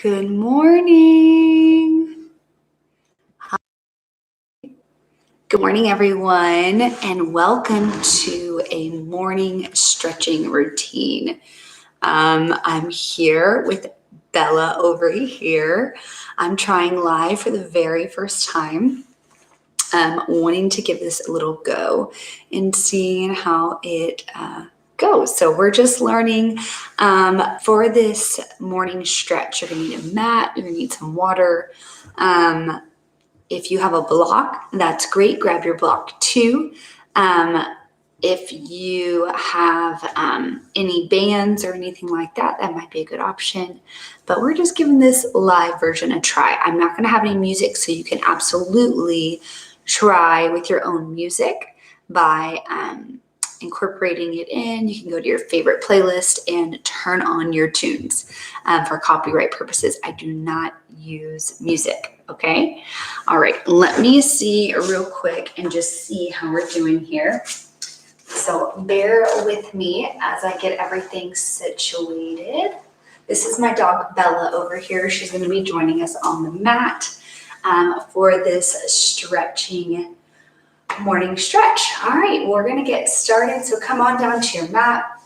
Good morning. Hi. Good morning, everyone, and welcome to a morning stretching routine. I'm here with Bella over here. I'm trying live for the very first time, wanting to give this a little go and seeing how it goes. So we're just learning. For this morning stretch, you're going to need a mat, you're going to need some water. If you have a block, that's great. Grab your block too. If you have any bands or anything like that, that might be a good option. But we're just giving this live version a try. I'm not going to have any music, so you can absolutely try with your own music by incorporating it in. You can go to your favorite playlist and turn on your tunes. For copyright purposes, I do not use music, okay? All right, let me see real quick and just see how we're doing here. So bear with me as I get everything situated. This is my dog Bella over here. She's going to be joining us on the mat for this stretching morning stretch. All right, we're going to get started. So come on down to your mat.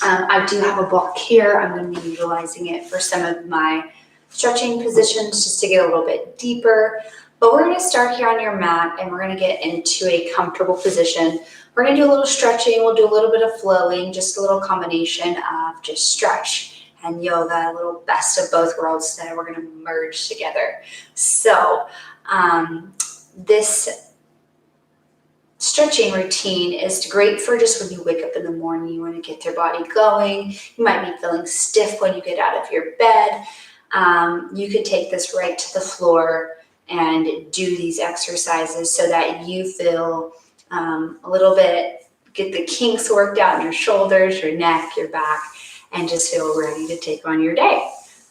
I do have a block here. I'm going to be utilizing it for some of my stretching positions just to get a little bit deeper. But we're going to start here on your mat and we're going to get into a comfortable position. We're going to do a little stretching. We'll do a little bit of flowing, just a little combination of just stretch and yoga, a little best of both worlds that we're going to merge together. So this stretching routine is great for just when you wake up in the morning, you want to get your body going. You might be feeling stiff when you get out of your bed. You could take this right to the floor and do these exercises so that you feel a little bit, get the kinks worked out in your shoulders, your neck, your back, and just feel ready to take on your day.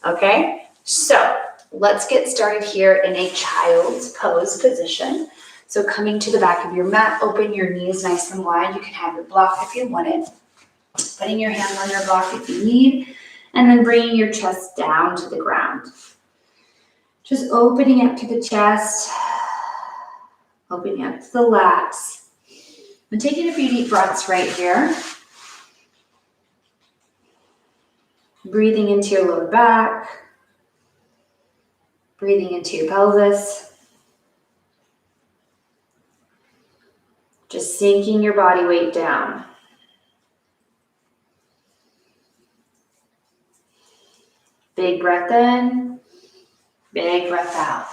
Okay, so let's get started here in a child's pose position. So coming to the back of your mat, open your knees nice and wide. You can have your block if you want it. Putting your hands on your block if you need, and then bringing your chest down to the ground. Just opening up to the chest, opening up to the lats. And taking a few deep breaths right here. Breathing into your lower back. Breathing into your pelvis. Just sinking your body weight down. Big breath in, big breath out.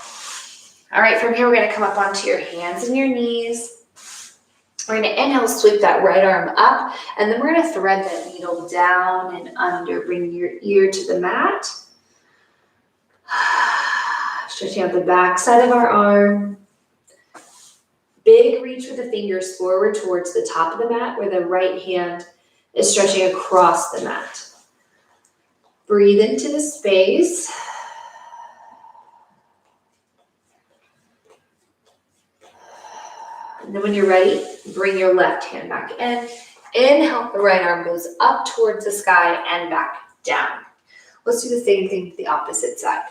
All right, from here, we're going to come up onto your hands and your knees. We're going to inhale, sweep that right arm up, and then we're going to thread that needle down and under. Bring your ear to the mat. Stretching out the back side of our arm. Big reach with the fingers forward towards the top of the mat where the right hand is stretching across the mat. Breathe into the space. And then when you're ready, bring your left hand back in. Inhale, the right arm goes up towards the sky and back down. Let's do the same thing to the opposite side.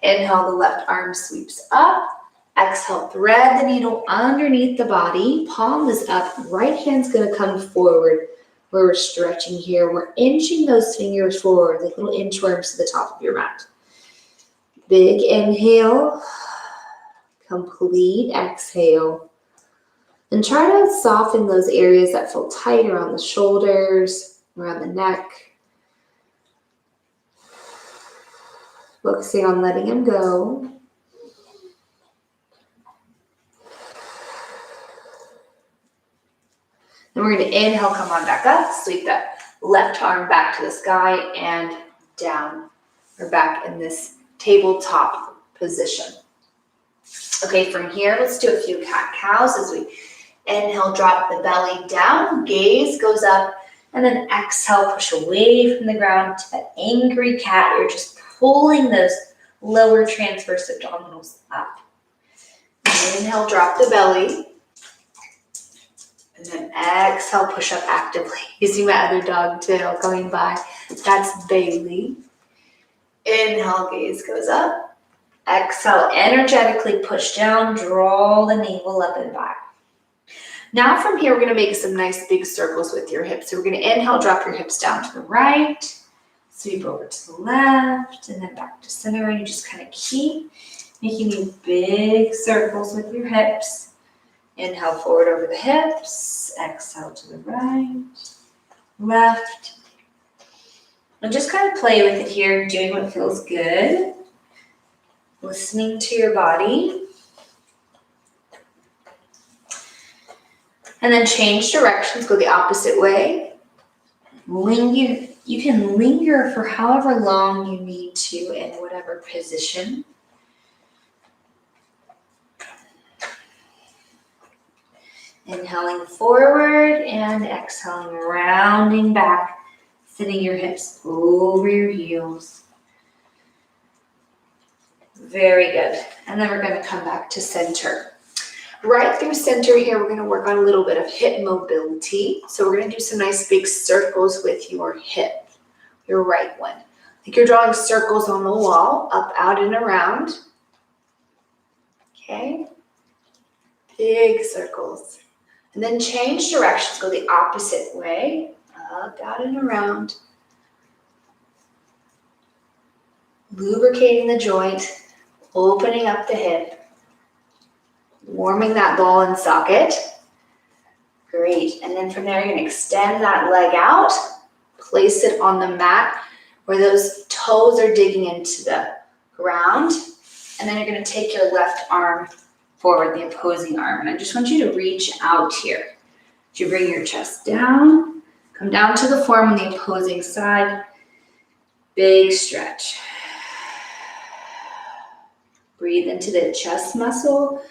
Inhale, the left arm sweeps up. Exhale, thread the needle underneath the body. Palm is up. Right hand's going to come forward where we're stretching here. We're inching those fingers forward, like little inchworms to the top of your mat. Big inhale. Complete exhale. And try to soften those areas that feel tight around the shoulders, around the neck. Focusing on letting them go. Then we're going to inhale, come on back up, sweep that left arm back to the sky and down. We're back in this tabletop position. Okay, from here, let's do a few cat-cows as we inhale, drop the belly down, gaze goes up, and then exhale, push away from the ground to that angry cat. You're just pulling those lower transverse abdominals up. Inhale, drop the belly. And then exhale, push up actively. You see my other dog too coming by. That's Bailey. Inhale, gaze goes up. Exhale, energetically push down, draw the navel up and back. Now from here, we're going to make some nice big circles with your hips. So we're going to inhale, drop your hips down to the right, sweep over to the left, and then back to center. And you just kind of keep making these big circles with your hips. Inhale forward over the hips, exhale to the right, left. And just kind of play with it here, doing what feels good. Listening to your body. And then change directions, go the opposite way. You can linger for however long you need to in whatever position. Inhaling forward and exhaling, rounding back, sitting your hips over your heels. Very good. And then we're going to come back to center. Right through center here, we're going to work on a little bit of hip mobility. So we're going to do some nice big circles with your hip, your right one. Like you're drawing circles on the wall, up, out, and around. Okay. Big circles. And then change directions, go the opposite way, up, out, and around. Lubricating the joint, opening up the hip. Warming that ball and socket. Great. And then from there, you're going to extend that leg out. Place it on the mat where those toes are digging into the ground. And then you're going to take your left arm forward, the opposing arm. And I just want you to reach out here. As you bring your chest down, come down to the form on the opposing side. Big stretch. Breathe into the chest muscle.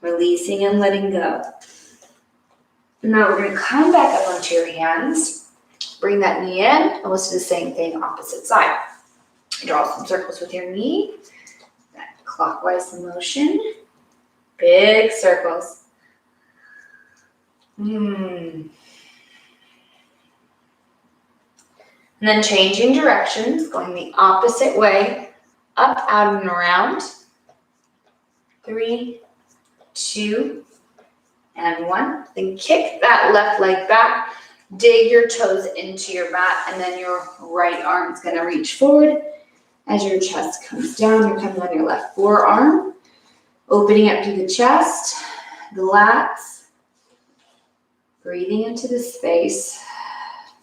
Releasing and letting go. Now we're going to come back up onto your hands. Bring that knee in, and let's do the same thing opposite side. Draw some circles with your knee. That clockwise motion. Big circles. And then changing directions, going the opposite way. Up, out, and around. 3, 2, and 1. Then kick that left leg back. Dig your toes into your mat, and then your right arm is going to reach forward. As your chest comes down, you're coming on your left forearm. Opening up through the chest, the lats. Breathing into the space.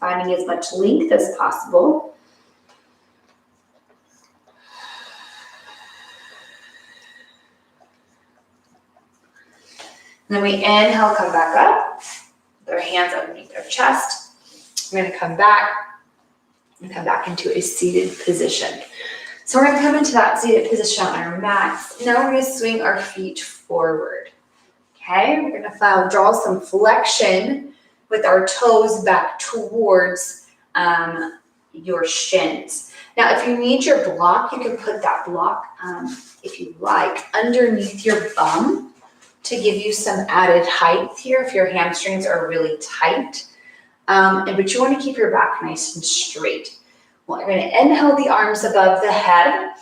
Finding as much length as possible. And then we inhale, come back up. With our hands underneath our chest. We're going to come back and come back into a seated position. So we're going to come into that seated position on our mats. Now we're going to swing our feet forward. Okay, we're going to draw some flexion with our toes back towards your shins. Now, if you need your block, you can put that block, if you like, underneath your bum to give you some added height here if your hamstrings are really tight. But you want to keep your back nice and straight. Well, you're going to inhale the arms above the head,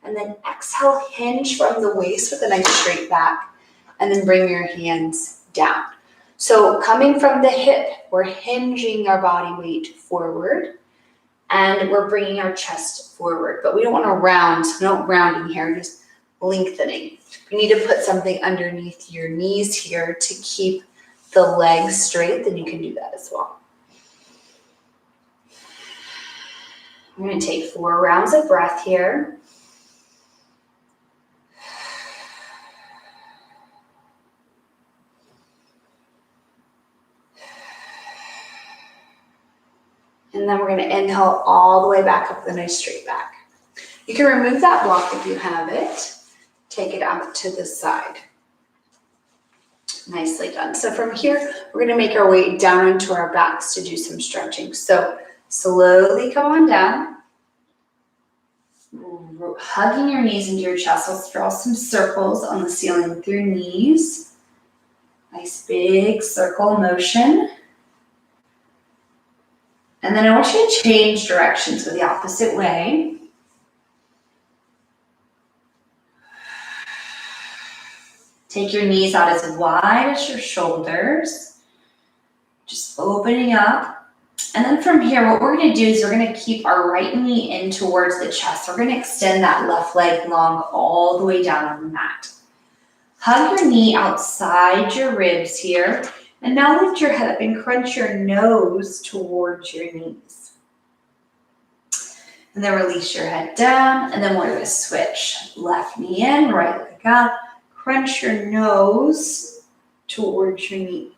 and then exhale, hinge from the waist with a nice straight back, and then bring your hands down. So coming from the hip, we're hinging our body weight forward, and we're bringing our chest forward. But we don't want to round, so no rounding here, just lengthening. You need to put something underneath your knees here to keep the legs straight, then you can do that as well. I'm going to take 4 rounds of breath here. And then we're going to inhale all the way back up with a nice straight back. You can remove that block if you have it. Take it out to the side. Nicely done. So from here, we're going to make our way down into our backs to do some stretching. So slowly come on down. Hugging your knees into your chest. Let's draw some circles on the ceiling with your knees. Nice big circle motion. And then I want you to change directions, go the opposite way. Take your knees out as wide as your shoulders, just opening up. And then from here, what we're going to do is we're going to keep our right knee in towards the chest. We're going to extend that left leg long all the way down on the mat. Hug your knee outside your ribs here. And now lift your head up and crunch your nose towards your knees. And then release your head down. And then we're going to switch. Left knee in, right leg up. Crunch your nose towards your knee.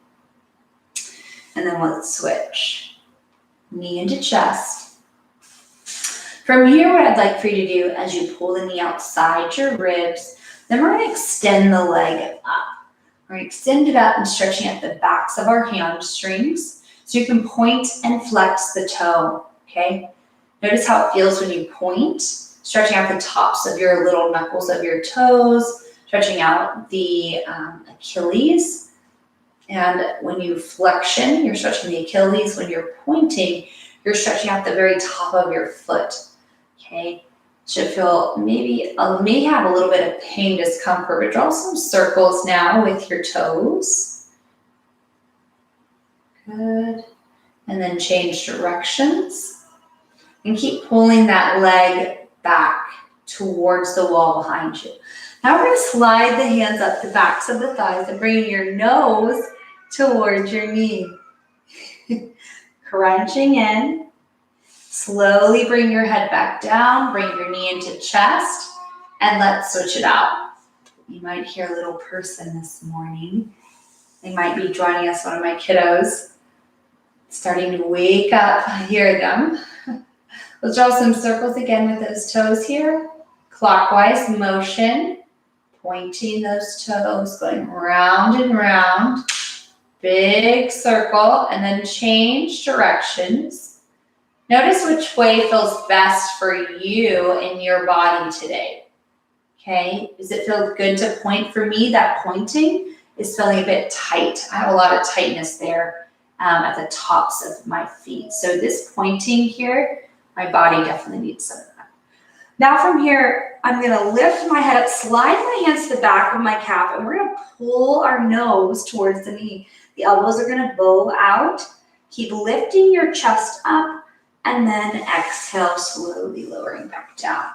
And then let's switch. Knee into chest. From here, what I'd like for you to do as you pull the knee outside your ribs, then we're going to extend the leg up. We're going to extend it up and stretching at the backs of our hamstrings. So you can point and flex the toe, okay? Notice how it feels when you point, stretching out the tops of your little knuckles of your toes, stretching out the Achilles. And when you flexion, you're stretching the Achilles. When you're pointing, you're stretching out the very top of your foot, okay? Should feel may have a little bit of pain, discomfort, but draw some circles now with your toes. Good. And then change directions. And keep pulling that leg back towards the wall behind you. Now we're going to slide the hands up the backs of the thighs and bring your nose towards your knee. Crunching in. Slowly bring your head back down, bring your knee into chest, and let's switch it out. You might hear a little person this morning. They might be joining us, one of my kiddos, starting to wake up. I hear them. Let's draw some circles again with those toes here. Clockwise motion, pointing those toes, going round and round. Big circle, and then change directions. Notice which way feels best for you in your body today, okay? Does it feel good to point? For me, that pointing is feeling a bit tight. I have a lot of tightness there at the tops of my feet. So this pointing here, my body definitely needs some of that. Now from here, I'm gonna lift my head up, slide my hands to the back of my calf, and we're gonna pull our nose towards the knee. The elbows are gonna bow out. Keep lifting your chest up. And then exhale, slowly lowering back down.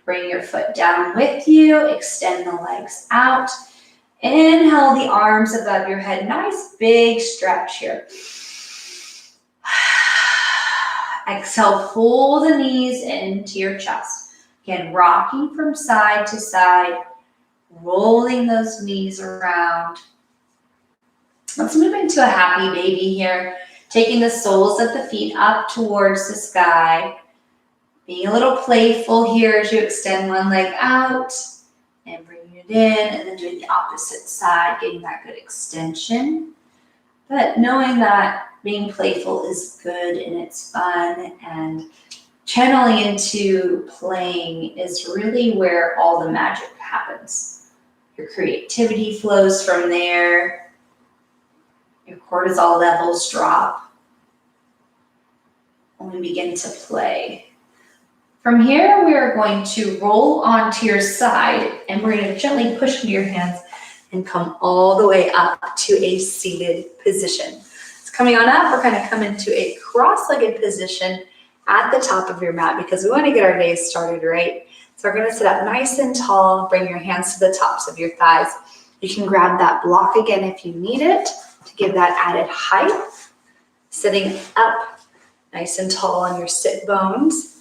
Bring your foot down with you. Extend the legs out. Inhale the arms above your head. Nice big stretch here. Exhale, pull the knees into your chest. Again, rocking from side to side. Rolling those knees around. Let's move into a happy baby here. Taking the soles of the feet up towards the sky. Being a little playful here as you extend one leg out and bringing it in, and then doing the opposite side, getting that good extension. But knowing that being playful is good and it's fun, and channeling into playing is really where all the magic happens. Your creativity flows from there. Your cortisol levels drop when we begin to play. From here, we are going to roll onto your side, and we're going to gently push into your hands and come all the way up to a seated position. So coming on up, we're going to come into a cross-legged position at the top of your mat because we want to get our day started right. So we're going to sit up nice and tall, bring your hands to the tops of your thighs. You can grab that block again if you need it, to give that added height. Sitting up nice and tall on your sit bones.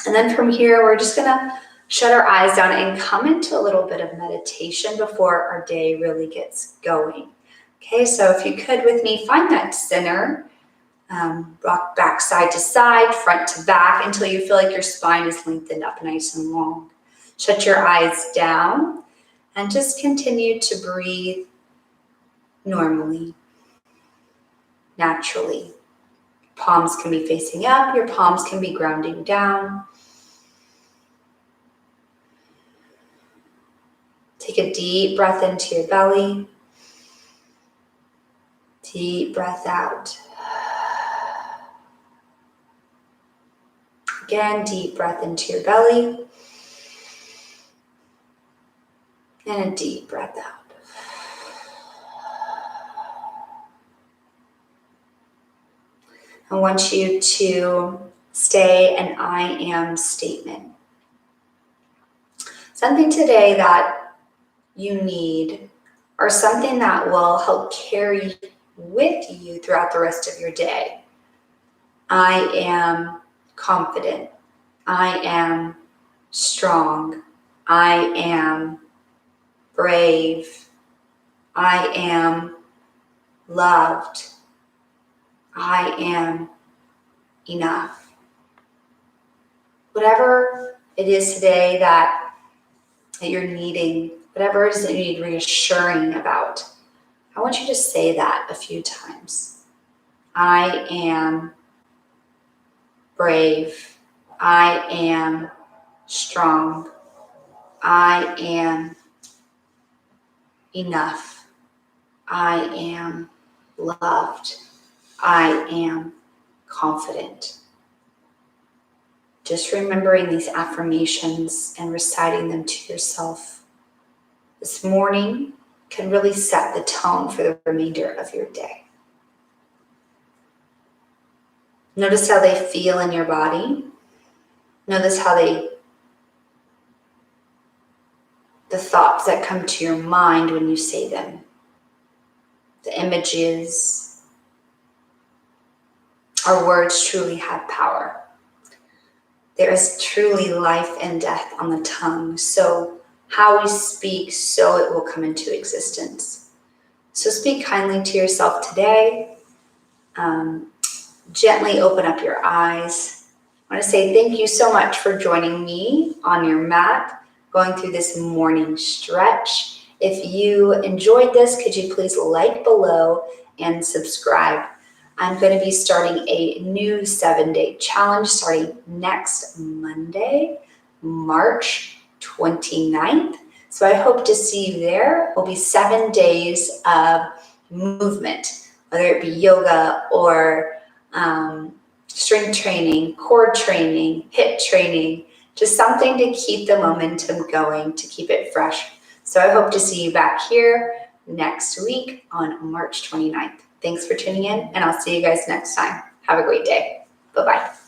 And then from here, we're just gonna shut our eyes down and come into a little bit of meditation before our day really gets going. Okay, so if you could with me, find that center. Rock back side to side, front to back, until you feel like your spine is lengthened up nice and long. Shut your eyes down and just continue to breathe normally, naturally. Palms can be facing up, your palms can be grounding down. Take a deep breath into your belly. Deep breath out. Again, deep breath into your belly. And a deep breath out. I want you to say an I am statement. Something today that you need, or something that will help carry with you throughout the rest of your day. I am confident. I am strong. I am brave. I am loved. I am enough. Whatever it is today that you're needing, whatever it is that you need reassuring about, I want you to say that a few times. I am brave. I am strong. I am enough. I am loved. I am confident. Just remembering these affirmations and reciting them to yourself this morning can really set the tone for the remainder of your day. Notice how they feel in your body. Notice how the thoughts that come to your mind when you say them. The images. Our words truly have power. There is truly life and death on the tongue. So how we speak, so it will come into existence. So speak kindly to yourself today. Gently open up your eyes. I want to say thank you so much for joining me on your mat, going through this morning stretch. If you enjoyed this, could you please like below and subscribe? I'm going to be starting a new 7-day challenge starting next Monday, March 29th. So I hope to see you there. It will be 7 days of movement, whether it be yoga or strength training, core training, hip training, just something to keep the momentum going, to keep it fresh. So I hope to see you back here next week on March 29th. Thanks for tuning in, and I'll see you guys next time. Have a great day. Bye-bye.